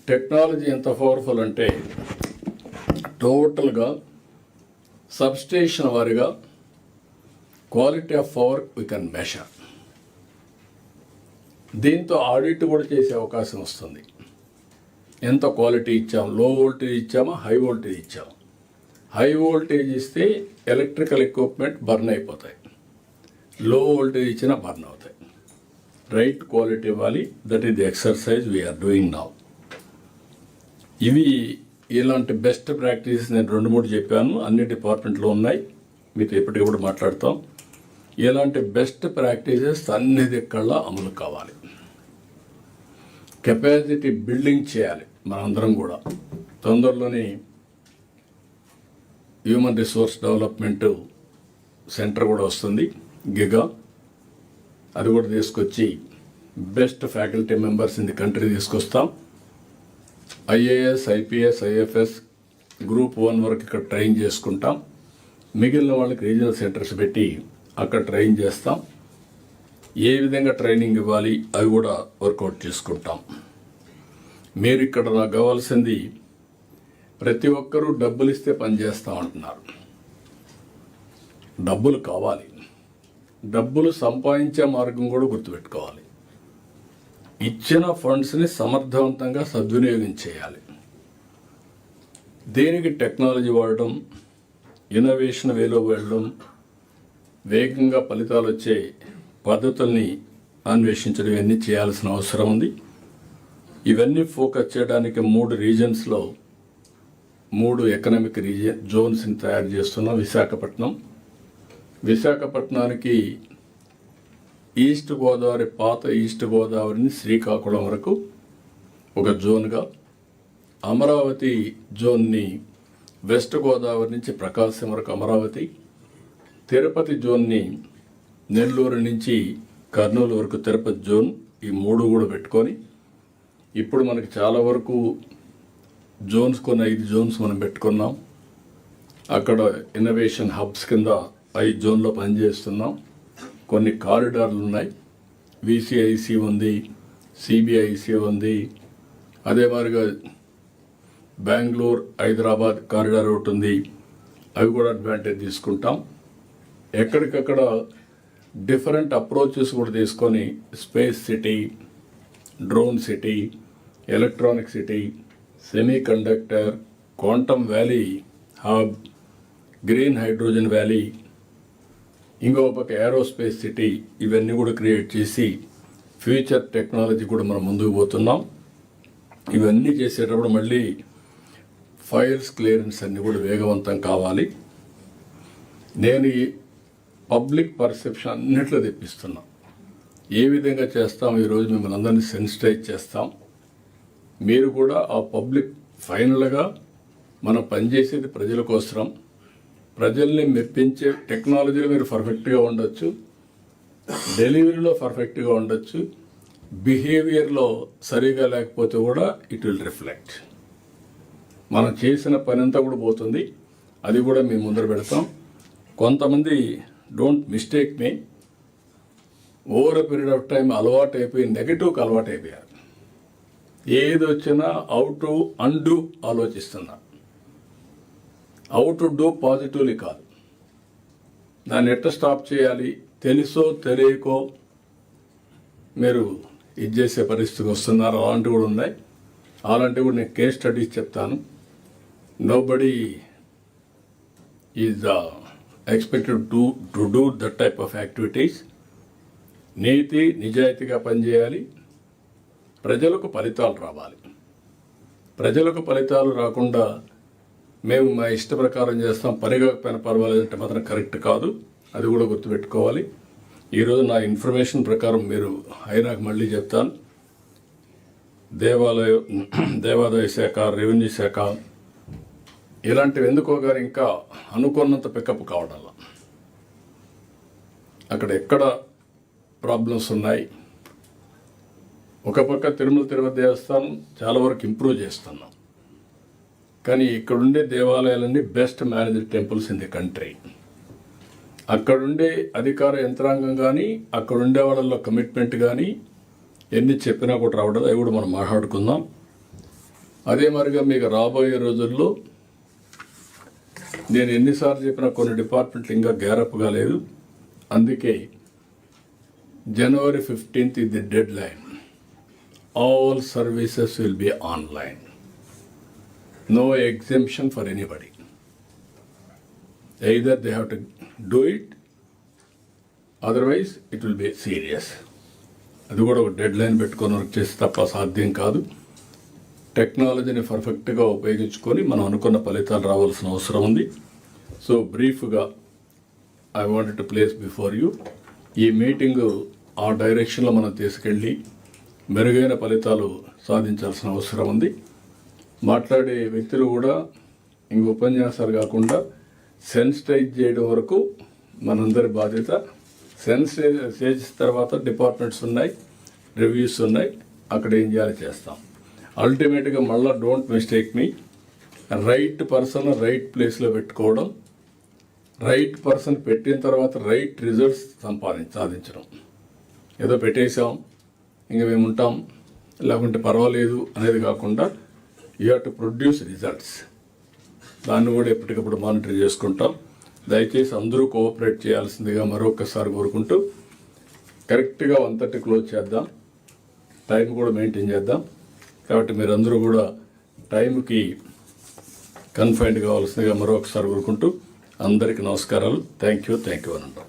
Technology ఎంత powerful అంటే టోటల్గా సబ్స్టేషన్ వారిగా quality of power we can measure. దీంతో ఆడిట్ కూడా చేసే అవకాశం వస్తుంది. ఎంత క్వాలిటీ ఇచ్చాం, లో వోల్టేజ్ ఇచ్చామా, హై వోల్టేజ్ ఇచ్చాము. హై వోల్టేజ్ ఇస్తే ఎలక్ట్రికల్ ఎక్విప్మెంట్ బర్న్ అయిపోతాయి, లో వోల్టేజ్ ఇచ్చినా బర్న్ అవుతాయి. రైట్ క్వాలిటీ ఇవ్వాలి. That is the exercise we are doing now. ఇవి ఇలాంటి బెస్ట్ ప్రాక్టీసెస్ నేను 2-3 చెప్పాను. అన్ని డిపార్ట్మెంట్లో ఉన్నాయి, మీతో ఎప్పటికప్పుడు మాట్లాడతాం. ఇలాంటి బెస్ట్ ప్రాక్టీసెస్ అన్ని దిక్కల్లా అమలు కావాలి. కెపాసిటీ బిల్డింగ్ చేయాలి. మనందరం కూడా తొందరలోనే హ్యూమన్ రిసోర్స్ డెవలప్మెంట్ సెంటర్ కూడా వస్తుంది, గిగా. అది కూడా తీసుకొచ్చి best faculty members in the country తీసుకొస్తాం. ఐఏఎస్, ఐపీఎస్, ఐఎఫ్ఎస్ గ్రూప్ 1 వరకు ఇక్కడ ట్రైన్ చేసుకుంటాం. మిగిలిన వాళ్ళకి రీజనల్ సెంటర్స్ పెట్టి అక్కడ ట్రైన్ చేస్తాం. ఏ విధంగా ట్రైనింగ్ ఇవ్వాలి అవి కూడా వర్కౌట్ చేసుకుంటాం. మీరు ఇక్కడ నాకు కావాల్సింది, ప్రతి ఒక్కరూ డబ్బులు ఇస్తే పని చేస్తాం అంటున్నారు. డబ్బులు కావాలి. డబ్బులు సంపాదించే మార్గం కూడా గుర్తుపెట్టుకోవాలి. ఇచ్చిన ఫండ్స్ని సమర్థవంతంగా సద్వినియోగం చేయాలి. దేనికి టెక్నాలజీ వాడడం, ఇన్నోవేషన్ వేలో వెళ్ళడం, వేగంగా ఫలితాలు వచ్చే పద్ధతుల్ని అన్వేషించడం, ఇవన్నీ చేయాల్సిన అవసరం ఉంది. ఇవన్నీ ఫోకస్ చేయడానికి 3 రీజన్స్లో 3 ఎకనామిక్ జోన్స్ని తయారు చేస్తున్నాం. విశాఖపట్నానికి ఈస్ట్ గోదావరి, పాత ఈస్ట్ గోదావరిని శ్రీకాకుళం వరకు ఒక జోన్గా, అమరావతి జోన్ని వెస్ట్ గోదావరి నుంచి ప్రకాశం వరకు అమరావతి, తిరుపతి జోన్ని నెల్లూరు నుంచి కర్నూలు వరకు తిరుపతి జోన్, ఈ 3 కూడా పెట్టుకొని ఇప్పుడు మనకి చాలా వరకు జోన్స్, కొన్ని 5 జోన్స్ మనం పెట్టుకున్నాం. అక్కడ ఇన్నోవేషన్ హబ్స్ కింద 5 జోన్లో పనిచేస్తున్నాం. కొన్ని కారిడార్లు ఉన్నాయి. విసిఐసి ఉంది, సిబిఐసి ఉంది, అదే మాదిరిగా బెంగళూరు హైదరాబాద్ కారిడార్ ఒకటి ఉంది. అవి కూడా అడ్వాంటేజ్ తీసుకుంటాం. ఎక్కడికక్కడ డిఫరెంట్ అప్రోచెస్ కూడా తీసుకొని space city, drone city, electronic city, semi conductor, quantum valley hub, green hydrogen valley, ఇంకో పక్క ఏరోస్పేస్ సిటీ, ఇవన్నీ కూడా క్రియేట్ చేసి ఫ్యూచర్ టెక్నాలజీ కూడా మనం ముందుకు పోతున్నాం. ఇవన్నీ చేసేటప్పుడు మళ్ళీ ఫైల్స్ క్లియరెన్స్ అన్నీ కూడా వేగవంతం కావాలి. నేను ఈ పబ్లిక్ పర్సెప్షన్ అన్నిట్లో తెప్పిస్తున్నాం. ఏ విధంగా చేస్తాం, ఈరోజు మిమ్మల్ని అందరినీ సెన్సిటైజ్ చేస్తాం. మీరు కూడా ఆ పబ్లిక్, ఫైనల్గా మనం పనిచేసేది ప్రజల కోసం. ప్రజల్ని మెప్పించే టెక్నాలజీలో మీరు పర్ఫెక్ట్గా ఉండొచ్చు, డెలివరీలో పర్ఫెక్ట్గా ఉండొచ్చు, బిహేవియర్లో సరిగా లేకపోతే కూడా ఇట్ విల్ రిఫ్లెక్ట్. మనం చేసిన పని అంతా కూడా పోతుంది. అది కూడా మేము ముందర పెడతాం. కొంతమంది, don't mistake me, over a period of time అలవాటు అయిపోయి నెగిటివ్కి అలవాటు అయిపోయారు. ఏది వచ్చినా హౌ టు అన్డూ ఆలోచిస్తున్నారు. హౌ టు డూ పాజిటివ్లీ కాదు. దాన్ని ఎట్లా స్టాప్ చేయాలి, తెలుసో తెలియకో మీరు ఇది చేసే పరిస్థితికి వస్తున్నారు. అలాంటివి కూడా ఉన్నాయి. అలాంటివి కూడా నేను కేస్ స్టడీస్ చెప్తాను. Nobody is expected to do that type of activities. నీతి నిజాయితీగా పనిచేయాలి. ప్రజలకు ఫలితాలు రావాలి. ప్రజలకు ఫలితాలు రాకుండా మేము మా ఇష్ట ప్రకారం చేస్తాం, పని కాకపోయినా పర్వాలేదంటే మాత్రం కరెక్ట్ కాదు. అది కూడా గుర్తుపెట్టుకోవాలి. ఈరోజు నా ఇన్ఫర్మేషన్ ప్రకారం మీరు అయినాక మళ్ళీ చెప్తాను. దేవాదాయ శాఖ, రెవెన్యూ శాఖ ఇలాంటివి ఎందుకో గారు ఇంకా అనుకున్నంత పికప్ కావడం, అక్కడ ఎక్కడ ప్రాబ్లమ్స్ ఉన్నాయి. ఒక పక్క తిరుపతి దేవస్థానం చాలా వరకు ఇంప్రూవ్ చేస్తున్నాం. కానీ ఇక్కడుండే దేవాలయాలన్నీ best managed temples in the country. అక్కడుండే అధికార యంత్రాంగం కానీ, అక్కడుండే వాళ్ళలో కమిట్మెంట్ కానీ ఎన్ని చెప్పినా కూడా రావడం, అవి కూడా మనం మాట్లాడుకుందాం. అదే మరిగా మీకు రాబోయే రోజుల్లో నేను ఎన్నిసార్లు చెప్పినా కొన్ని డిపార్ట్మెంట్లు ఇంకా గ్యారప్ కాలేదు. అందుకే January 15th is the deadline. All services will be online. No exemption for anybody. Either they have to do it, otherwise it will be serious. అది కూడా ఒక డెడ్ లైన్ పెట్టుకొని వర్క్ చేసి తప్ప సాధ్యం కాదు. టెక్నాలజీని పర్ఫెక్ట్గా ఉపయోగించుకొని మనం అనుకున్న ఫలితాలు రావాల్సిన అవసరం ఉంది. సో బ్రీఫ్గా I wanted to place before you ఈ మీటింగు ఆ డైరెక్షన్లో మనం తీసుకెళ్ళి మెరుగైన ఫలితాలు సాధించాల్సిన అవసరం ఉంది. మాట్లాడే వ్యక్తులు కూడా ఇంక ఉపన్యాసాలు కాకుండా సెన్సిటైజ్ చేయడం వరకు మనందరి బాధ్యత. సెన్సిటైజ్ చేసిన తర్వాత డిపార్ట్మెంట్స్ ఉన్నాయి, రివ్యూస్ ఉన్నాయి, అక్కడ ఏం చేయాలి చేస్తాం. అల్టిమేట్గా మళ్ళీ don't mistake me, right person right ప్లేస్లో పెట్టుకోవడం, రైట్ పర్సన్ పెట్టిన తర్వాత రైట్ రిజల్ట్స్ సాధించడం. ఏదో పెట్టేసాం ఇంక మేము ఉంటాం లేకుంటే పర్వాలేదు అనేది కాకుండా you have to produce results. దాన్ని కూడా ఎప్పటికప్పుడు మానిటర్ చేసుకుంటాం. దయచేసి అందరూ కోఆపరేట్ చేయాల్సిందిగా మరొకసారి కోరుకుంటూ కరెక్ట్గా 1:30 క్లోజ్ చేద్దాం. టైం కూడా మెయింటైన్ చేద్దాం. కాబట్టి మీరందరూ కూడా టైంకి కన్ఫైన్డ్ కావాల్సిందిగా మరొకసారి కోరుకుంటూ అందరికీ నమస్కారాలు. థ్యాంక్ యూ అని అంటాం.